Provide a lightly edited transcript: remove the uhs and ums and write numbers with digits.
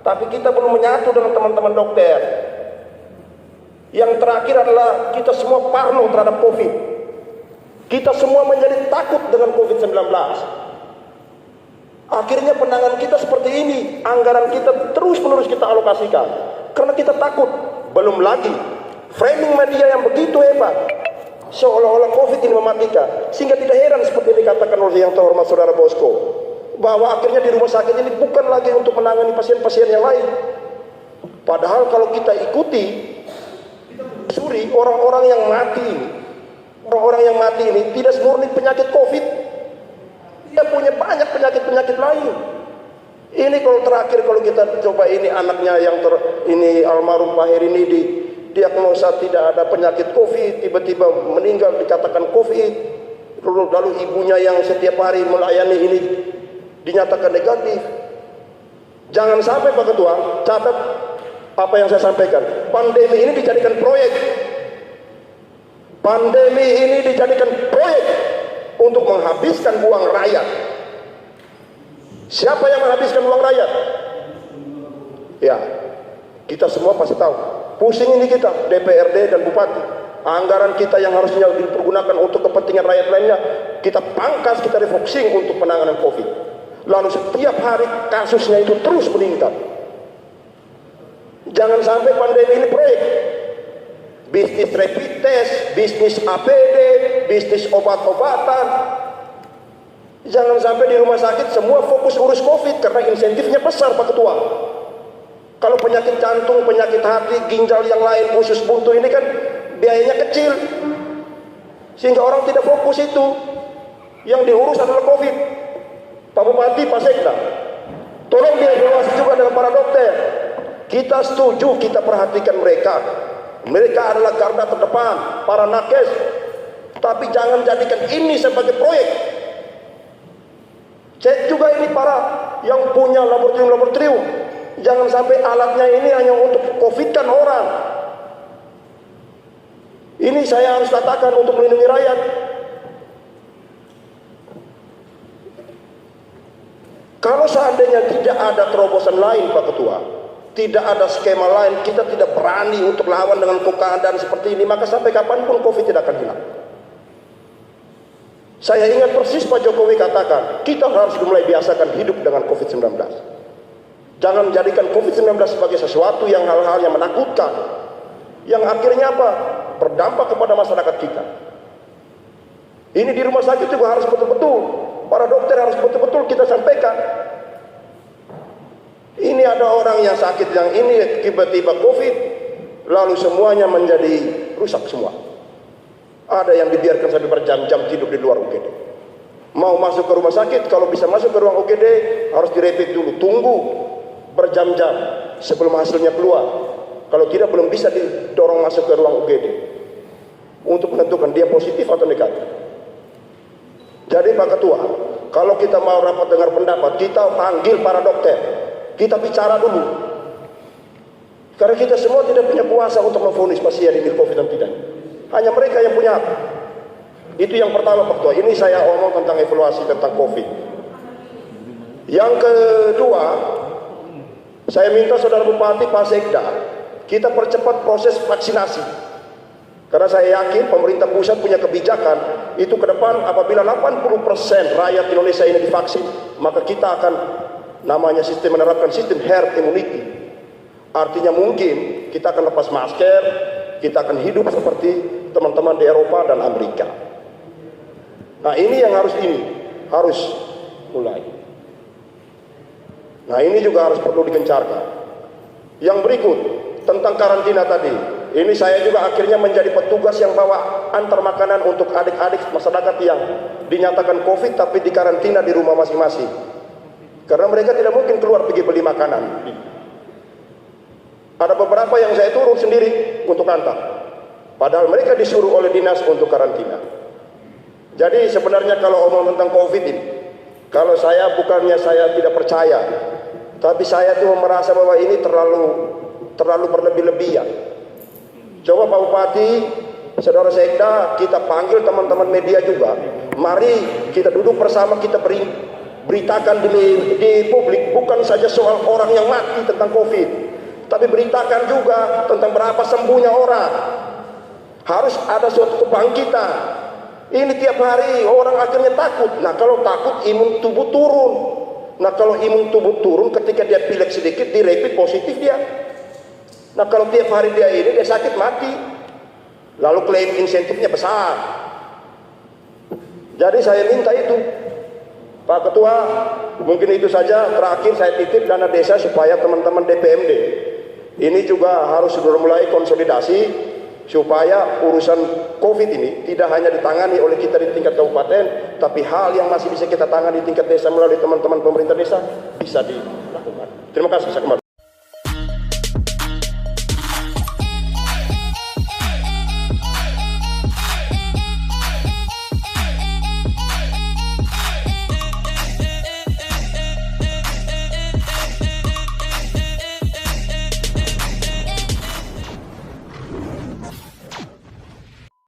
Tapi kita belum menyatu dengan teman-teman dokter. Yang terakhir adalah kita semua parno terhadap COVID. Kita semua menjadi takut dengan COVID-19. Akhirnya penanganan kita seperti ini. Anggaran kita terus-menerus kita alokasikan. Karena kita takut. Belum lagi framing media yang begitu hebat, seolah-olah COVID ini mematikan. Sehingga tidak heran seperti dikatakan oleh yang terhormat Saudara Bosco, bahwa akhirnya di rumah sakit ini bukan lagi untuk menangani pasien-pasien yang lain. Padahal kalau kita ikuti suri orang-orang yang mati ini tidak murni penyakit COVID. Dia punya banyak penyakit-penyakit lain. Ini kalau terakhir kalau kita coba ini anaknya yang ini almarhum Pak Heri ini diagnosa tidak ada penyakit COVID, tiba-tiba meninggal dikatakan COVID. Lalu ibunya yang setiap hari melayani ini dinyatakan negatif. Jangan sampai Pak Ketua, catat apa yang saya sampaikan. Pandemi ini dijadikan proyek. Pandemi ini dijadikan proyek untuk menghabiskan uang rakyat. Siapa yang menghabiskan uang rakyat? Ya, kita semua pasti tahu. Pusing ini kita, DPRD dan Bupati. Anggaran kita yang harusnya dipergunakan untuk kepentingan rakyat lainnya, kita pangkas, kita refocusing untuk penanganan COVID. Lalu setiap hari kasusnya itu terus meningkat. Jangan sampai pandemi ini proyek. Bisnis rapid test, bisnis APD, bisnis obat-obatan. Jangan sampai di rumah sakit semua fokus urus COVID karena insentifnya besar Pak Ketua. Kalau penyakit jantung, penyakit hati, ginjal yang lain, usus buntu ini kan biayanya kecil. Sehingga orang tidak fokus itu. Yang diurus adalah COVID. Pak Bupati, Pak Sekda, tolong dievaluasi juga dengan para dokter. Kita setuju, kita perhatikan mereka. Mereka adalah garda terdepan, para nakes. Tapi jangan jadikan ini sebagai proyek. Cek juga ini para yang punya laboratorium. Jangan sampai alatnya ini hanya untuk COVID-kan orang. Ini saya harus katakan untuk melindungi rakyat. Kalau seandainya tidak ada terobosan lain Pak Ketua, tidak ada skema lain, kita tidak berani untuk lawan dengan keadaan seperti ini, maka sampai kapanpun COVID tidak akan hilang. Saya ingat persis Pak Jokowi katakan, kita harus mulai biasakan hidup dengan COVID-19. Jangan menjadikan COVID-19 sebagai sesuatu yang hal-hal yang menakutkan. Yang akhirnya apa? Berdampak kepada masyarakat kita. Ini di rumah sakit juga harus betul-betul, para dokter harus betul-betul kita sampaikan. Ini ada orang yang sakit yang ini tiba-tiba COVID, lalu semuanya menjadi rusak semua. Ada yang dibiarkan sampai berjam-jam tidur di luar UGD. Mau masuk ke rumah sakit, kalau bisa masuk ke ruang UGD harus direpit dulu, tunggu berjam-jam sebelum hasilnya keluar. Kalau tidak belum bisa didorong masuk ke ruang UGD untuk menentukan dia positif atau negatif. Jadi Pak Ketua, kalau kita mau rapat dengar pendapat, kita panggil para dokter, kita bicara dulu. Karena kita semua tidak punya kuasa untuk memvonis pasien ini COVID dan tidak. Hanya mereka yang punya hak. Itu yang pertama Pak Ketua. Ini saya omong tentang evaluasi tentang COVID. Yang kedua, saya minta Saudara Bupati, Pak Sekda, kita percepat proses vaksinasi. Karena saya yakin pemerintah pusat punya kebijakan, itu ke depan apabila 80% rakyat Indonesia ini divaksin, maka kita akan menerapkan sistem herd immunity. Artinya mungkin kita akan lepas masker, kita akan hidup seperti teman-teman di Eropa dan Amerika. Nah ini yang harus mulai. Nah ini juga harus perlu digencarkan. Yang berikut tentang karantina tadi, ini saya juga akhirnya menjadi petugas yang bawa antar makanan untuk adik-adik masyarakat yang dinyatakan COVID tapi dikarantina di rumah masing-masing. Karena mereka tidak mungkin keluar pergi beli makanan. Ada beberapa yang saya turun sendiri untuk antar. Padahal mereka disuruh oleh dinas untuk karantina. Jadi sebenarnya kalau omong tentang COVID ini, kalau saya bukannya saya tidak percaya, tapi saya tuh merasa bahwa ini terlalu berlebih-lebihan. Coba Pak Bupati, Saudara Sekda, kita panggil teman-teman media juga. Mari kita duduk bersama, kita beri beritakan di publik bukan saja soal orang yang mati tentang COVID, tapi beritakan juga tentang berapa sembuhnya orang. Harus ada suatu kebangkitan. Ini tiap hari orang akhirnya takut. Nah kalau takut imun tubuh turun. Nah kalau imun tubuh turun ketika dia pilek sedikit di rapid positif dia. Nah kalau tiap hari dia sakit mati. Lalu klaim insentifnya besar. Jadi saya minta itu Pak Ketua, mungkin itu saja. Terakhir saya titip dana desa supaya teman-teman DPMD ini juga harus sudah mulai konsolidasi supaya urusan COVID ini tidak hanya ditangani oleh kita di tingkat kabupaten, tapi hal yang masih bisa kita tangani di tingkat desa melalui teman-teman pemerintah desa bisa dilakukan. Terima kasih.